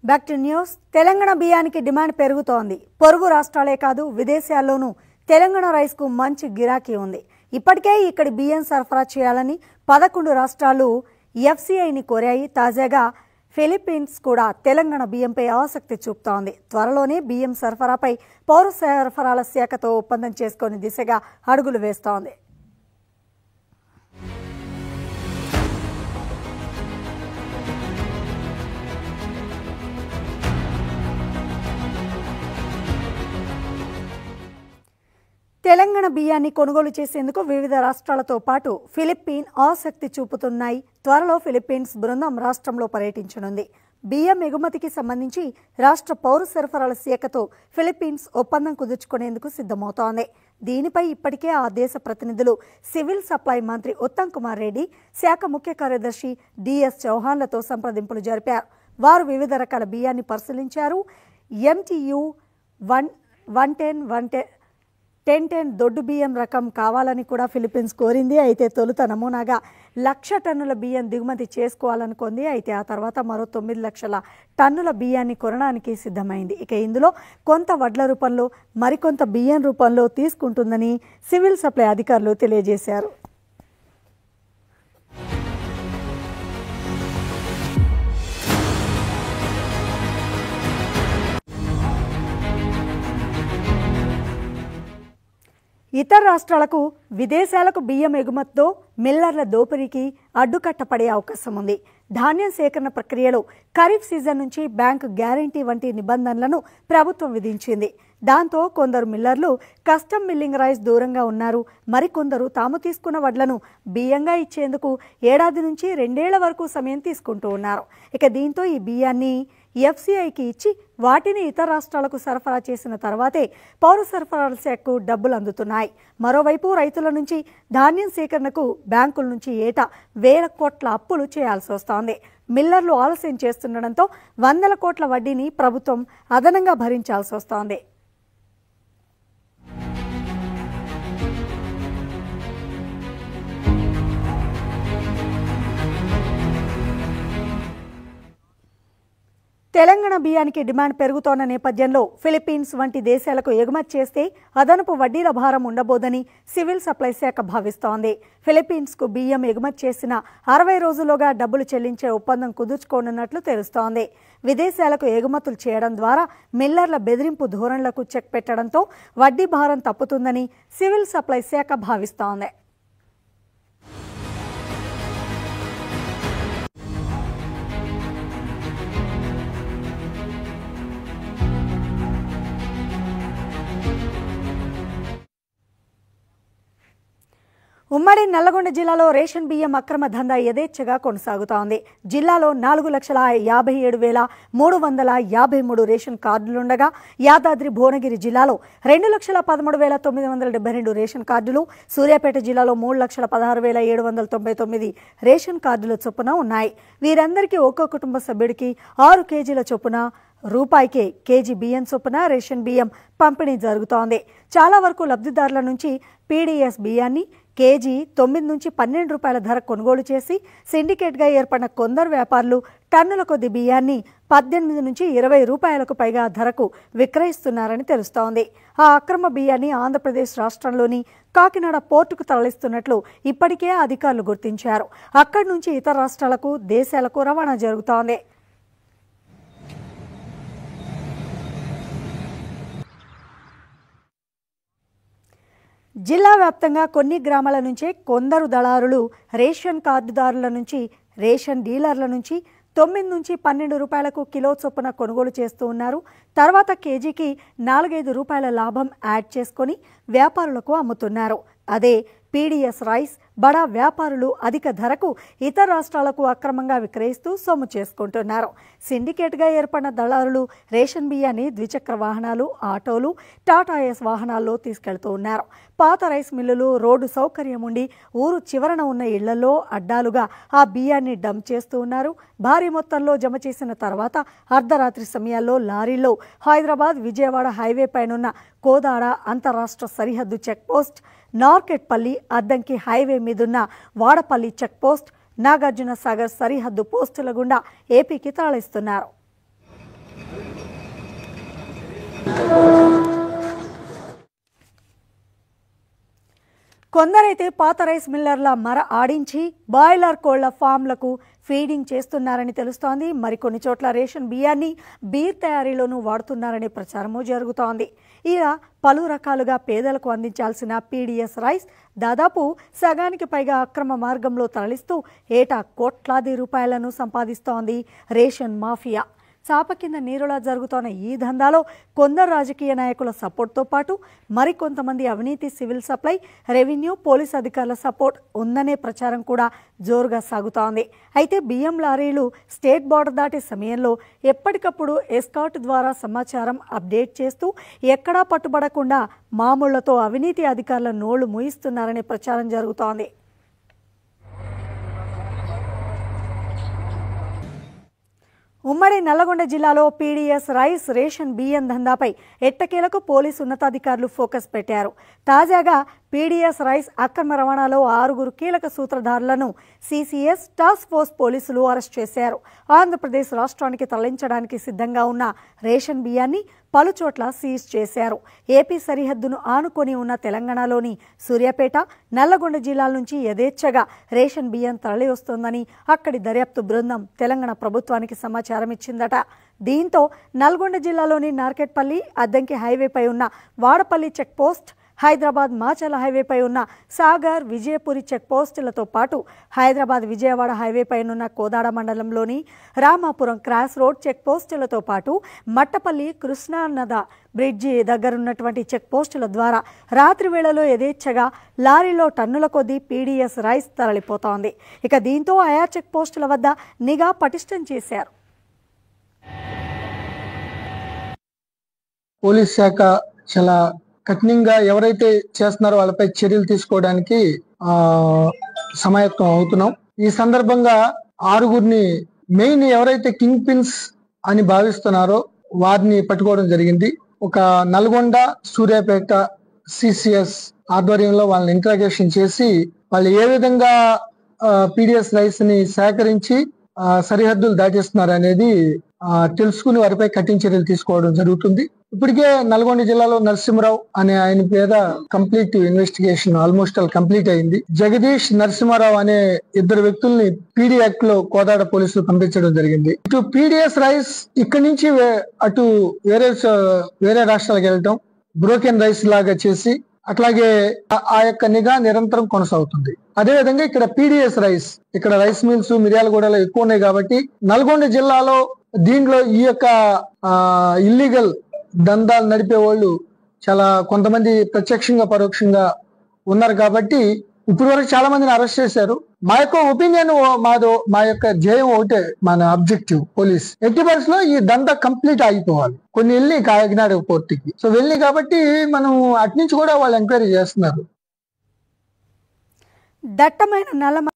Back to news. Telangana బియ్యానికి demand పెరుగుతోంది. పొరుగు రాష్ట్రాలే కాదు విదేశాల్లోనూ తెలంగాణ రైస్కు మంచి గిరాకీ ఉంది. ఇప్పటికే ఇక్కడి బియ్యం సరఫరా చేయాలని 11 రాష్ట్రాలు ఎఫ్సీఐని కోరాయి. తాజాగా ఫిలిప్పీన్స్ కూడా తెలంగాణ బియ్యంపై ఆసక్తి చూపుతోంది. త్వరలోనే బియ్యం సరఫరాపై పౌర సరఫరాల శాఖతో ఒప్పందం చేసుకునే దిశగా అడుగులు వేస్తోంది. తెలంగాణ బియ్యాన్ని కొనుగోలు చేసేందుకు వివిధ రాష్ట్రాలతో పాటు ఫిలిప్పీన్ ఆసక్తి చూపుతున్నాయి. త్వరలో ఫిలిప్పీన్స్ బృందం రాష్ట్రంలో పర్యటించనుంది. బియ్యం ఎగుమతికి సంబంధించి రాష్ట్ర పౌర సరఫరాల శాఖతో ఫిలిప్పీన్స్ ఒప్పందం కుదుర్చుకునేందుకు సిద్ధమవుతోంది. దీనిపై ఇప్పటికే ఆ దేశ ప్రతినిధులు సివిల్ సప్లై మంత్రి ఉత్తమ్ కుమార్ రెడ్డి, శాఖ ముఖ్య కార్యదర్శి డిఎస్ చౌహాన్లతో సంప్రదింపులు జరిపారు. వారు వివిధ రకాల బియ్యాన్ని పరిశీలించారు. MTU 110 దొడ్డు బియ్యం రకం కావాలని కూడా ఫిలిప్పీన్స్ కోరింది. అయితే తొలుత నమూనాగా 1,00,000 టన్నుల బియ్యం దిగుమతి చేసుకోవాలనుకుంది. అయితే ఆ తర్వాత మరో 9 లక్షల టన్నుల బియ్యాన్ని కొనడానికి సిద్ధమైంది. ఇక ఇందులో కొంత వడ్ల రూపంలో, మరికొంత బియ్యం రూపంలో తీసుకుంటుందని సివిల్ సప్లై అధికారులు తెలియజేశారు. ఇతర రాష్ట్రాలకు, విదేశాలకు బియ్యం ఎగుమతితో మిల్లర్ల దోపిడీకి అడ్డుకట్ట పడే అవకాశం ఉంది. ధాన్యం సేకరణ ప్రక్రియలో ఖరీఫ్ సీజన్ నుంచి బ్యాంకు గ్యారంటీ వంటి నిబంధనలను ప్రభుత్వం విధించింది. దాంతో కొందరు మిల్లర్లు కస్టమ్ మిల్లింగ్ రైస్ దూరంగా ఉన్నారు. మరికొందరు తాము తీసుకున్న వడ్లను బియ్యంగా ఇచ్చేందుకు ఏడాది నుంచి 2 ఏళ్ల వరకు సమయం తీసుకుంటూ ఉన్నారు. ఇక దీంతో ఈ బియ్యాన్ని ఎఫ్సీఐకి ఇచ్చి వాటిని ఇతర రాష్ట్రాలకు సరఫరా చేసిన తర్వాతే పౌర సరఫరాల శాఖకు డబ్బులు అందుతున్నాయి. మరోవైపు రైతుల నుంచి ధాన్యం సేకరణకు బ్యాంకుల నుంచి ఏటా 1,000 కోట్ల అప్పులు చేయాల్సి వస్తోంది. మిల్లర్లు ఆలస్యం చేస్తుండటంతో 100 కోట్ల వడ్డీని ప్రభుత్వం అదనంగా భరించాల్సి వస్తోంది. తెలంగాణ బియ్యానికి డిమాండ్ పెరుగుతోన్న నేపథ్యంలో ఫిలిప్పీన్స్ వంటి దేశాలకు ఎగుమతి చేస్తే అదనపు వడ్డీల భారం ఉండబోదని సివిల్ సప్లై శాఖ భావిస్తోంది. ఫిలిప్పీన్స్కు బియ్యం ఎగుమతి చేసిన 60 రోజుల్లోగా డబ్బులు చెల్లించే ఒప్పందం కుదుర్చుకోనున్నట్లు తెలుస్తోంది. విదేశాలకు ఎగుమతులు చేయడం ద్వారా మిల్లర్ల బెదిరింపు ధోరణులకు చెక్ పెట్టడంతో వడ్డీ భారం తప్పుతుందని సివిల్ సప్లై శాఖ భావిస్తోంది. ఉమ్మడి నల్లగొండ జిల్లాలో రేషన్ బియ్యం అక్రమ దందా యథేచ్ఛగా కొనసాగుతోంది. జిల్లాలో 4,57,353 రేషన్ కార్డులుండగా యాదాద్రి భువనగిరి జిల్లాలో 2,13,972 రేషన్ కార్డులు, సూర్యాపేట జిల్లాలో 3,16,799 రేషన్ కార్డుల చొప్పున ఉన్నాయి. వీరందరికీ ఒక్కో కుటుంబ సభ్యుడికి 6 కేజీల చొప్పున రూపాయికే కేజీ బియ్యం చొప్పున రేషన్ బియ్యం పంపిణీ జరుగుతోంది. చాలా వరకు లబ్ధిదారుల నుంచి పీడీఎస్ బియ్యాన్ని కేజీ 9 నుంచి 12 రూపాయల ధర కొనుగోలు చేసి సిండికేట్గా ఏర్పడిన కొందరు వ్యాపారులు టన్నుల కొద్ది బియ్యాన్ని 18 నుంచి 20 రూపాయలకు పైగా ధరకు విక్రయిస్తున్నారని తెలుస్తోంది. ఆ అక్రమ బియ్యాన్ని ఆంధ్రప్రదేశ్ రాష్ట్రంలోని కాకినాడ పోర్టుకు తరలిస్తున్నట్లు ఇప్పటికే అధికారులు గుర్తించారు. అక్కడి నుంచి ఇతర రాష్ట్రాలకు, దేశాలకు రవాణా జరుగుతోంది. జిల్లా వ్యాప్తంగా కొన్ని గ్రామాల నుంచే కొందరు దళారులు రేషన్ కార్డుదారుల నుంచి, రేషన్ డీలర్ల నుంచి 9 నుంచి 12 రూపాయలకు కిలో చొప్పున కొనుగోలు చేస్తూ ఉన్నారు. తర్వాత కేజీకి 4-5 రూపాయల లాభం యాడ్ చేసుకొని వ్యాపారులకు అమ్ముతున్నారు. అదే పీడీఎస్ రైస్ బడా వ్యాపారులు అధిక ధరకు ఇతర రాష్ట్రాలకు అక్రమంగా విక్రయిస్తూ సొమ్ము చేసుకుంటున్నారు. సిండికేట్గా ఏర్పడిన దళారులు రేషన్ బియ్యాన్ని ద్విచక్ర వాహనాలు, ఆటోలు, టాటాఎస్ వాహనాల్లో తీసుకెళ్తూ ఉన్నారు. పాత రైస్ మిల్లులు, రోడ్డు సౌకర్యం ఉండి ఊరు చివరన ఉన్న ఇళ్లలో అడ్డాలుగా ఆ బియ్యాన్ని డంప్ చేస్తూ ఉన్నారు. భారీ మొత్తంలో జమ చేసిన తర్వాత అర్ధరాత్రి సమయాల్లో లారీల్లో హైదరాబాద్, విజయవాడ హైవే పైనున్న కోదాడ అంతరాష్ట్ర సరిహద్దు చెక్పోస్ట్, నార్కెట్పల్లి, అద్దంకి హైవే మీదున్న వాడపల్లి చెక్పోస్ట్, నాగార్జున సాగర్ సరిహద్దు పోస్టుల గుండా ఏపీకి తరలిస్తున్నారు. కొందరైతే పాత రైస్ మిల్లర్ల మర ఆడించి బాయిలర్ కోళ్ల ఫామ్లకు ఫీడింగ్ చేస్తున్నారని తెలుస్తోంది. మరికొన్ని చోట్ల రేషన్ బియ్యాన్ని బీర్ తయారీలోనూ వాడుతున్నారనే ప్రచారమూ జరుగుతోంది. ఇలా పలు రకాలుగా పేదలకు అందించాల్సిన పీడీఎస్ రైస్ దాదాపు సగానికి పైగా అక్రమ మార్గంలో తరలిస్తూ ఏటా కోట్లాది రూపాయలను సంపాదిస్తోంది రేషన్ మాఫియా. చాప కింద నీరులా జరుగుతోన్న ఈ దందాలో కొందరు రాజకీయ నాయకుల సపోర్ట్తో పాటు మరికొంతమంది అవినీతి, సివిల్ సప్లై, రెవెన్యూ, పోలీస్ అధికారుల సపోర్ట్ ఉందనే ప్రచారం కూడా జోరుగా సాగుతోంది. అయితే బియ్యం లారీలు స్టేట్ బార్డర్ దాటే సమయంలో ఎప్పటికప్పుడు ఎస్కాట్ ద్వారా సమాచారం అప్డేట్ చేస్తూ ఎక్కడా పట్టుబడకుండా మామూళ్లతో అవినీతి అధికారుల నోళ్లు మూయిస్తున్నారనే ప్రచారం జరుగుతోంది. ఉమ్మడి నల్లగొండ జిల్లాలో పీడీఎస్ రైస్, రేషన్ బియ్యం దందాపై ఎట్టకేలకు పోలీసు ఉన్నతాధికారులు ఫోకస్ పెట్టారు. తాజాగా పీడీఎస్ రైస్ అక్రమ రవాణాలో 6 కీలక సూత్రధారులను సీసీఎస్ టాస్క్ ఫోర్స్ పోలీసులు అరెస్ట్ చేశారు. ఆంధ్రప్రదేశ్ రాష్ట్రానికి తరలించడానికి సిద్ధంగా ఉన్న రేషన్ బియ్యాన్ని పలుచోట్ల సీజ్ చేశారు. ఏపీ సరిహద్దును ఆనుకొని ఉన్న తెలంగాణలోని సూర్యాపేట, నల్లగొండ జిల్లాల నుంచి యథేచ్ఛగా రేషన్ బియ్యం తరలి వస్తోందని అక్కడి దర్యాప్తు బృందం తెలంగాణ ప్రభుత్వానికి సమాచారం ఇచ్చిందట. దీంతో నల్గొండ జిల్లాలోని నార్కెట్పల్లి, అద్దంకి హైవేపై ఉన్న వాడపల్లి చెక్పోస్ట్, హైదరాబాద్ మాచల హైవేపై ఉన్న సాగర్, విజయపురి చెక్పోస్టులతో పాటు హైదరాబాద్ విజయవాడ హైవేపై ఉన్న కోదాడ మండలంలోని రామాపురం క్రాస్ రోడ్ చెక్పోస్టులతో పాటు మట్టపల్లి కృష్ణానద బ్రిడ్జి దగ్గరున్నటువంటి చెక్పోస్టుల ద్వారా రాత్రి వేళలో యథేచ్ఛగా లారీలో టన్నుల కొద్దీ పీడీఎస్ రైస్ తరలిపోతోంది. ఇక దీంతో ఆయా చెక్పోస్టుల వద్ద నిఘా పటిష్టం చేశారు. పోలీస్ శాఖ చాలా కఠినంగా ఎవరైతే చేస్తున్నారో వాళ్ళపై చర్యలు తీసుకోవడానికి సమాయత్తం అవుతున్నాం. ఈ సందర్భంగా 6 మెయిన్ ఎవరైతే కింగ్ పిన్స్ అని భావిస్తున్నారో వారిని పట్టుకోవడం జరిగింది. ఒక నల్గొండ, సూర్యాపేట సిసిఎస్ ఆధ్వర్యంలో వాళ్ళని ఇంట్రాగేషన్ చేసి వాళ్ళు ఏ విధంగా పీడీఎస్ రైస్ ని సేకరించి సరిహద్దులు దాటిస్తున్నారు అనేది తెలుసుకుని వారిపై కఠిన చర్యలు తీసుకోవడం జరుగుతుంది. ఇప్పటికే నల్గొండ జిల్లాలో నరసింహరావు అనే ఆయన మీద కంప్లీట్ ఇన్వెస్టిగేషన్ ఆల్మోస్ట్ కంప్లీట్ అయింది. జగదీష్, నరసింహారావు అనే 2 వ్యక్తుల్ని పీడీ యాక్ట్ లో కోదాడ పోలీసులు పంపించడం జరిగింది. ఇటు పీడీఎస్ రైస్ ఇక్కడి నుంచి అటు వేరే రాష్ట్రాలకు వెళ్ళటం, బ్రోకెన్ రైస్ లాగా చేసి అట్లాగే ఆ యొక్క నిఘా నిరంతరం కొనసాగుతుంది. అదేవిధంగా ఇక్కడ పీడీఎస్ రైస్, ఇక్కడ రైస్ మిల్స్ మిర్యాలగూడలో ఎక్కువ ఉన్నాయి కాబట్టి నల్గొండ జిల్లాలో దీంట్లో ఈ యొక్క ఇల్లీగల్ దందాలు నడిపే వాళ్ళు చాలా కొంతమంది ప్రత్యక్షంగా పరోక్షంగా ఉన్నారు కాబట్టి ఇప్పుడు వరకు చాలా మందిని అరెస్ట్ చేశారు. మా యొక్క ఒపీనియన్, మా యొక్క ధ్యేయం ఒకటే, మన అబ్జెక్టివ్ పోలీస్ ఎట్టి పరిస్థితుల్లో ఈ దందా కంప్లీట్ ఆగిపోవాలి. కొన్ని వెళ్ళి కాకినాడ పోర్టుకి వెళ్ళి కాబట్టి మనం అటు నుంచి కూడా వాళ్ళు ఎంక్వైరీ చేస్తున్నారు. దట్టమైన నల్ల